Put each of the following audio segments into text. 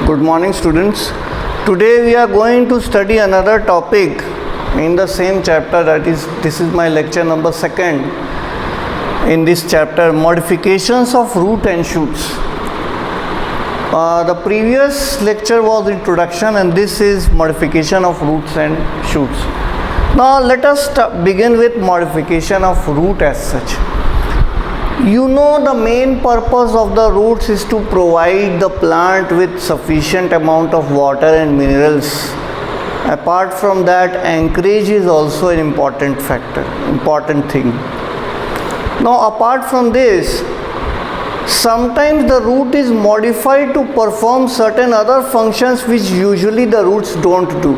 Good morning, students. Today we are going to study another topic in the same chapter, that is, this is my lecture number 2nd in this chapter, modifications of root and shoots. The previous lecture was introduction and this is modification of roots and shoots. Now let us begin with modification of root as such. You know, the main purpose of the roots is to provide the plant with sufficient amount of water and minerals. Apart from that, anchorage is also an important factor, important thing. Now apart from this, sometimes the root is modified to perform certain other functions which usually the roots don't do.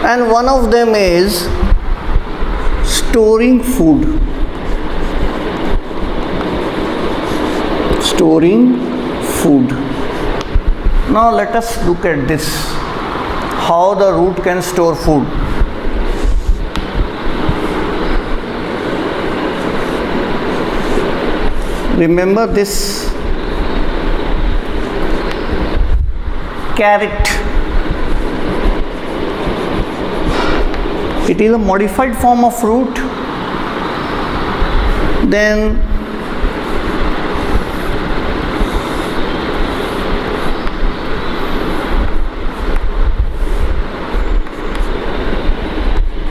And one of them is storing food. Storing food. Now let us look at this, how the root can store food. Remember this carrot. It is a modified form of root. Then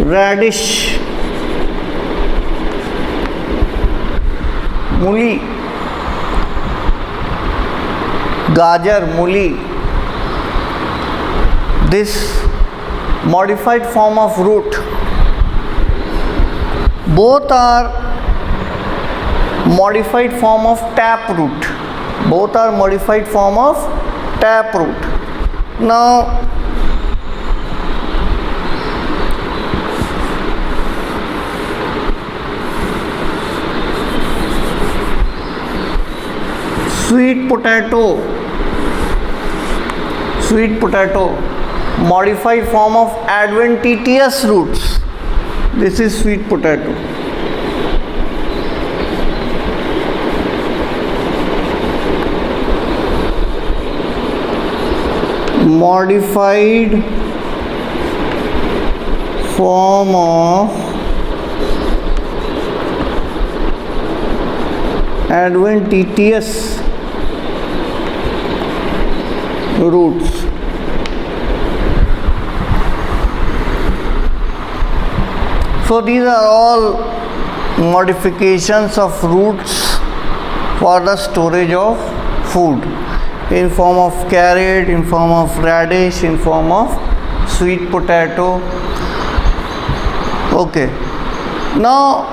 radish, मूली, gajar, मूली, this modified form of root, both are modified form of tap root. Both are modified form of tap root. Now sweet potato, modified form of adventitious roots. This is sweet potato. Modified form of adventitious roots. So these are all modifications of roots for the storage of food, in form of carrot, in form of radish, in form of sweet potato. Okay. Now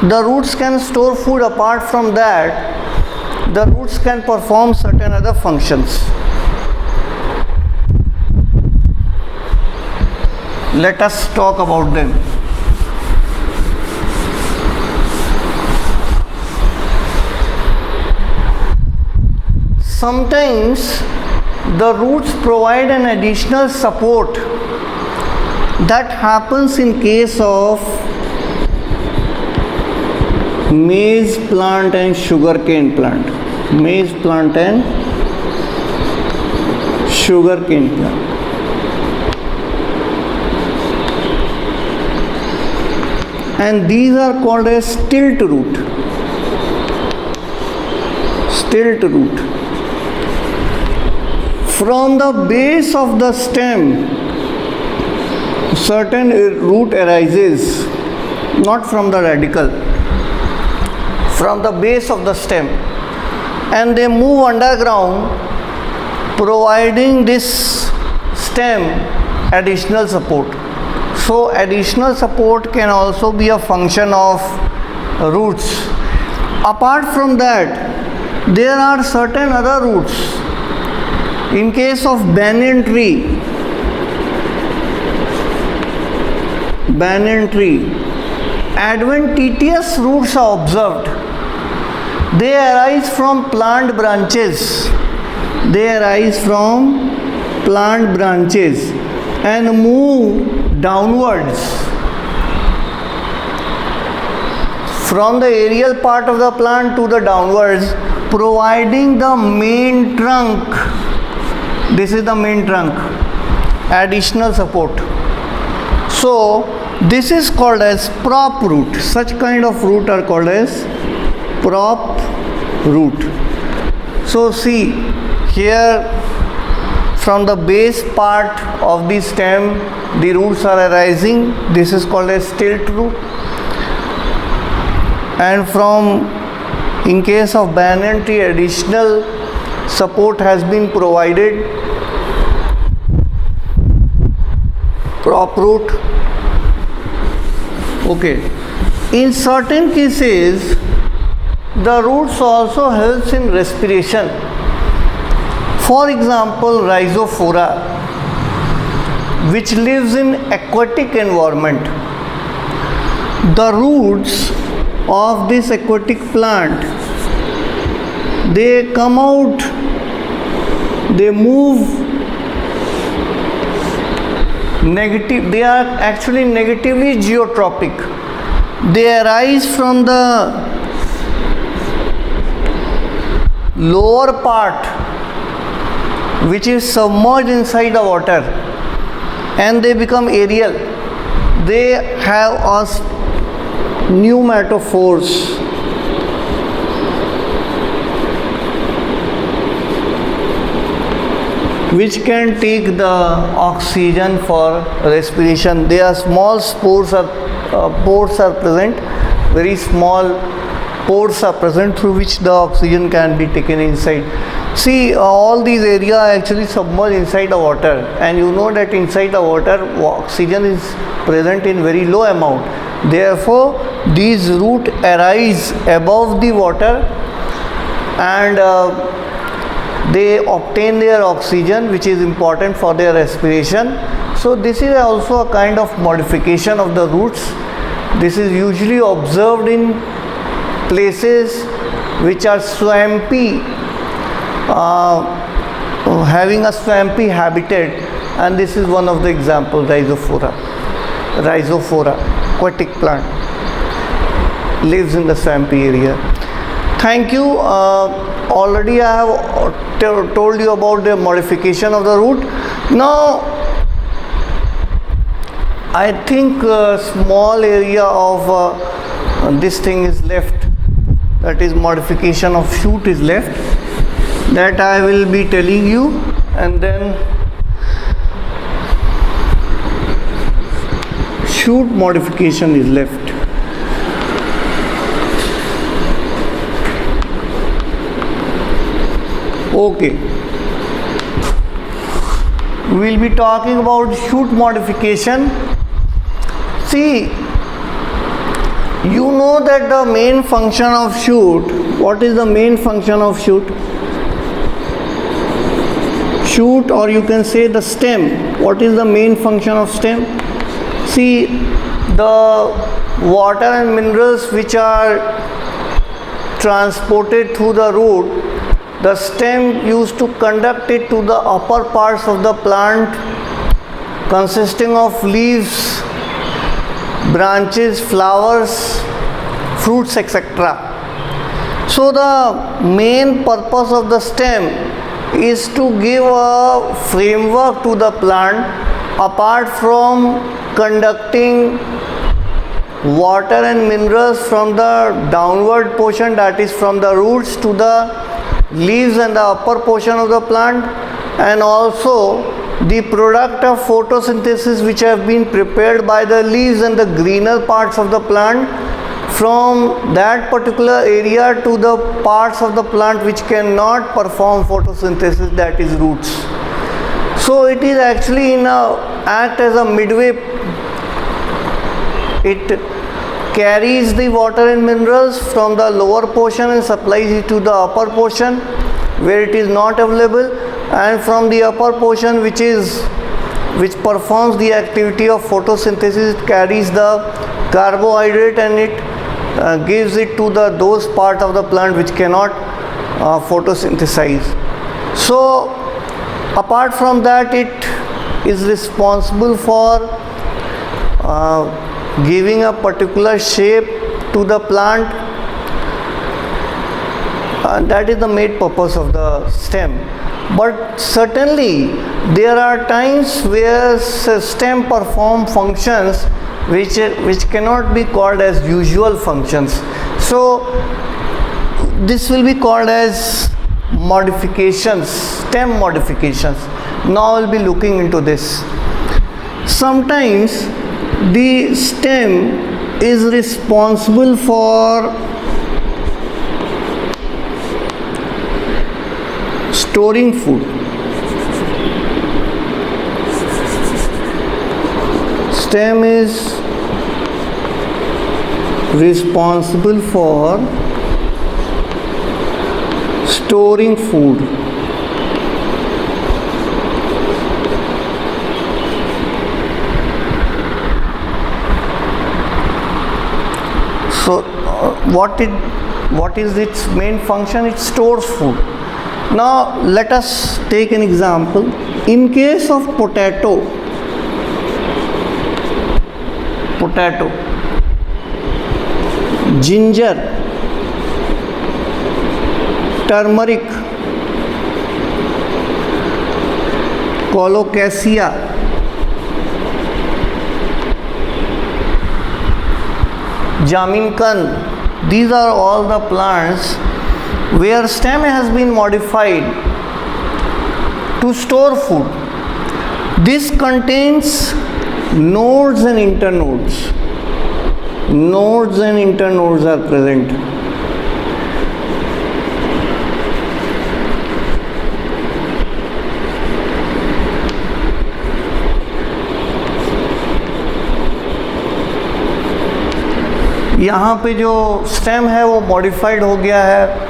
the roots can store food. Apart from that, the roots can perform certain other functions. Let us talk about them. Sometimes the roots provide an additional support. That happens in case of maize plant and sugarcane plant. Maize plant and sugarcane plant. And these are called as stilt root. Stilt root. From the base of the stem, certain root arises, not from the radicle, from the base of the stem, and they move underground, providing this stem additional support. So additional support can also be a function of roots. Apart from that, there are certain other roots. In case of banyan tree, adventitious roots are observed. They arise from plant branches. And move downwards from the aerial part of the plant to the downwards, providing the main trunk This is the main trunk, additional support. So this is called as prop root. Such kind of root are called as prop root. So see here, from the base part of the stem the roots are arising. This is called as tilt root. And from, in case of banyan tree, additional support has been provided, prop root. Okay, in certain cases the roots also helps in respiration. For example, Rhizophora, which lives in aquatic environment. The roots of this aquatic plant, they come out, they move negative, they are actually negatively geotropic. They arise from the lower part, which is submerged inside the water, and they become aerial. They have a pneumatophores. Which can take the oxygen for respiration. There are small pores are present, very small pores are present through which the oxygen can be taken inside. See, all these areas are actually submerged inside the water, and you know that inside the water oxygen is present in very low amount. Therefore, these roots arise above the water and they obtain their oxygen, which is important for their respiration. So this is also a kind of modification of the roots. This is usually observed in places which are swampy, having a swampy habitat, and this is one of the examples, Rhizophora, aquatic plant, lives in the swampy area. Thank you. Already I have told you about the modification of the root. Now I think a small area of this thing is left, that is modification of shoot is left, that I will be telling you, and then shoot modification is left. Okay, we will be talking about shoot modification. See, you know that the main function of shoot, what is the main function of shoot? Shoot, or you can say the stem. What is the main function of stem? See, the water and minerals which are transported through the root, the stem used to conduct it to the upper parts of the plant, consisting of leaves, branches, flowers, fruits, etc. So the main purpose of the stem is to give a framework to the plant, apart from conducting water and minerals from the downward portion, that is from the roots to the leaves and the upper portion of the plant, and also the product of photosynthesis which have been prepared by the leaves and the greener parts of the plant, from that particular area to the parts of the plant which cannot perform photosynthesis, that is roots. So it is actually act as a midway. It carries the water and minerals from the lower portion and supplies it to the upper portion where it is not available, and from the upper portion which performs the activity of photosynthesis, it carries the carbohydrate and it gives it to those part of the plant which cannot photosynthesize. So apart from that, it is responsible for giving a particular shape to the plant, That is the main purpose of the stem. But certainly there are times where stem perform functions which cannot be called as usual functions. So this will be called as modifications, stem modifications. Now I will be looking into this. Sometimes the stem is responsible for storing food. Stem is responsible for storing food. So what is its main function? It stores food. Now let us take an example. In case of potato, ginger, turmeric, colocasia, jaminkan, these are all the plants where stem has been modified to store food. This contains nodes and internodes. Nodes and internodes are present. यहाँ पे जो stem है वो modified हो गया है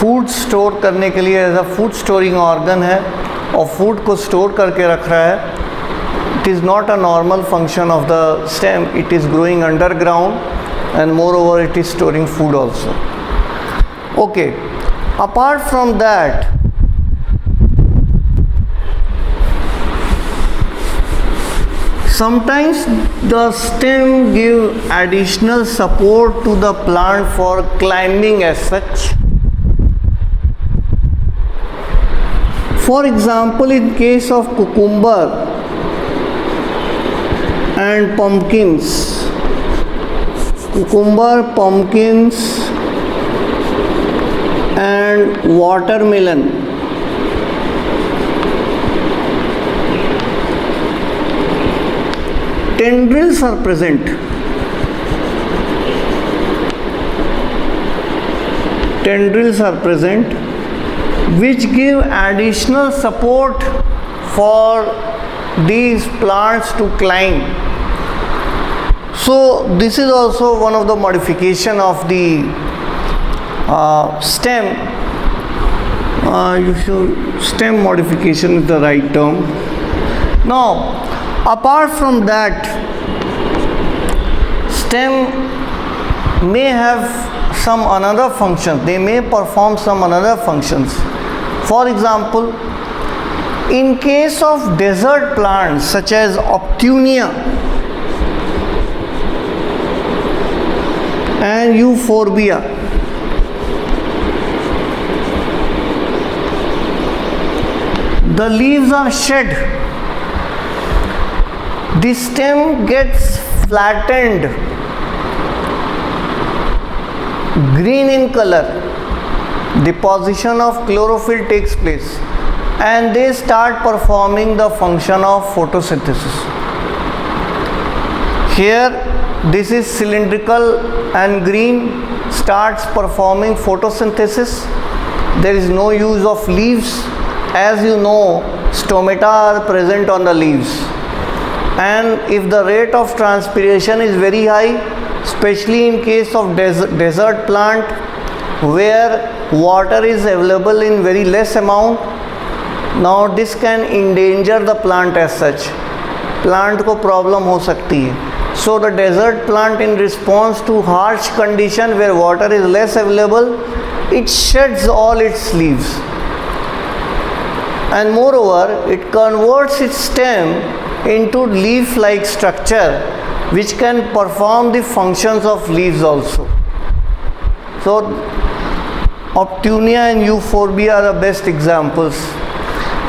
food store करने के लिए, as a food storing organ है और फूड को स्टोर करके रख रहा है. It is not a normal function of the stem. It is growing underground and moreover it is storing food also. Okay, apart from that, sometimes the stem give additional support to the plant for climbing as such. For example, in case of cucumber and pumpkins, pumpkins and watermelon, tendrils are present. Tendrils are present which give additional support for these plants to climb. So this is also one of the modification of the stem. Stem modification is the right term. Now, apart from that, stem may have some another function. They may perform some another functions. For example, in case of desert plants such as Optunia and Euphorbia, the leaves are shed. The stem gets flattened, green in color. Deposition of chlorophyll takes place and they start performing the function of photosynthesis. Here this is cylindrical and green, starts performing photosynthesis. There is no use of leaves. As you know, stomata are present on the leaves, and if the rate of transpiration is very high, especially in case of desert plant where water is available in very less amount, now this can endanger the plant as such. Plant को problem हो सकती है. So the desert plant, in response to harsh condition where water is less available, it sheds all its leaves, and moreover it converts its stem into leaf-like structure which can perform the functions of leaves also. So Optunia and euphorbia are the best examples.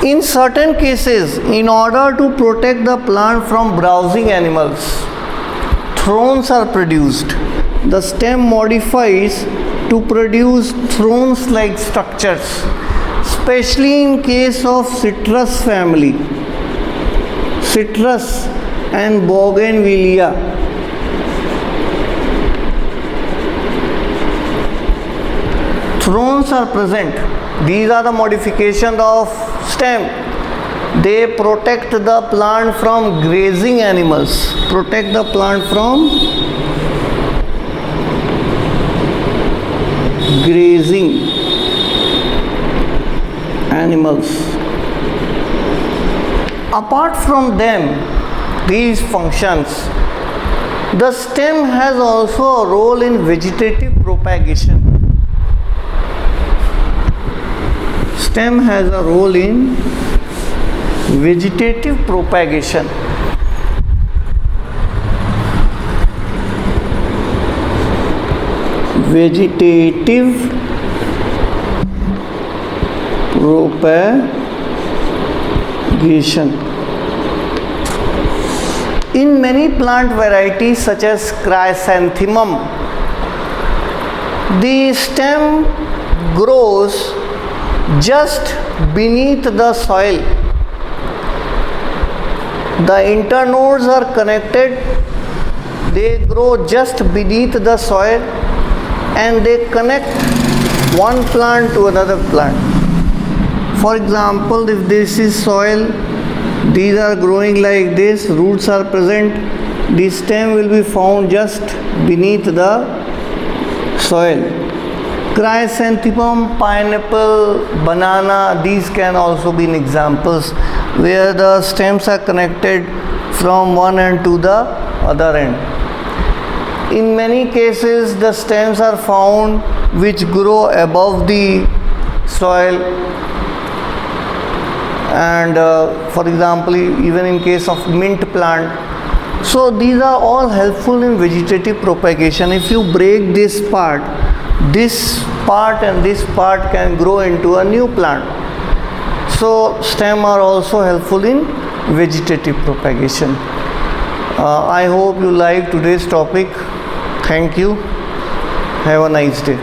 In certain cases, in order to protect the plant from browsing animals, thorns are produced. The stem modifies to produce thorns-like structures, especially in case of citrus family, citrus and bougainvillea. Thorns are present. These are the modifications of stem. They protect the plant from grazing animals. Protect the plant from grazing animals. Apart from them, these functions, the stem has also a role in vegetative propagation. Stem has a role in vegetative propagation. Vegetative propagation. In many plant varieties such as chrysanthemum, the stem grows just beneath the soil. The internodes are connected, they grow just beneath the soil and they connect one plant to another plant. For example, if this is soil, these are growing like this, roots are present, the stem will be found just beneath the soil. Chrysanthemum, pineapple, banana, these can also be examples where the stems are connected from one end to the other end. In many cases, the stems are found which grow above the soil, and for example, even in case of mint plant. So these are all helpful in vegetative propagation. If you break this part and this part can grow into a new plant. So stem are also helpful in vegetative propagation. I hope you like today's topic. Thank you. Have a nice day.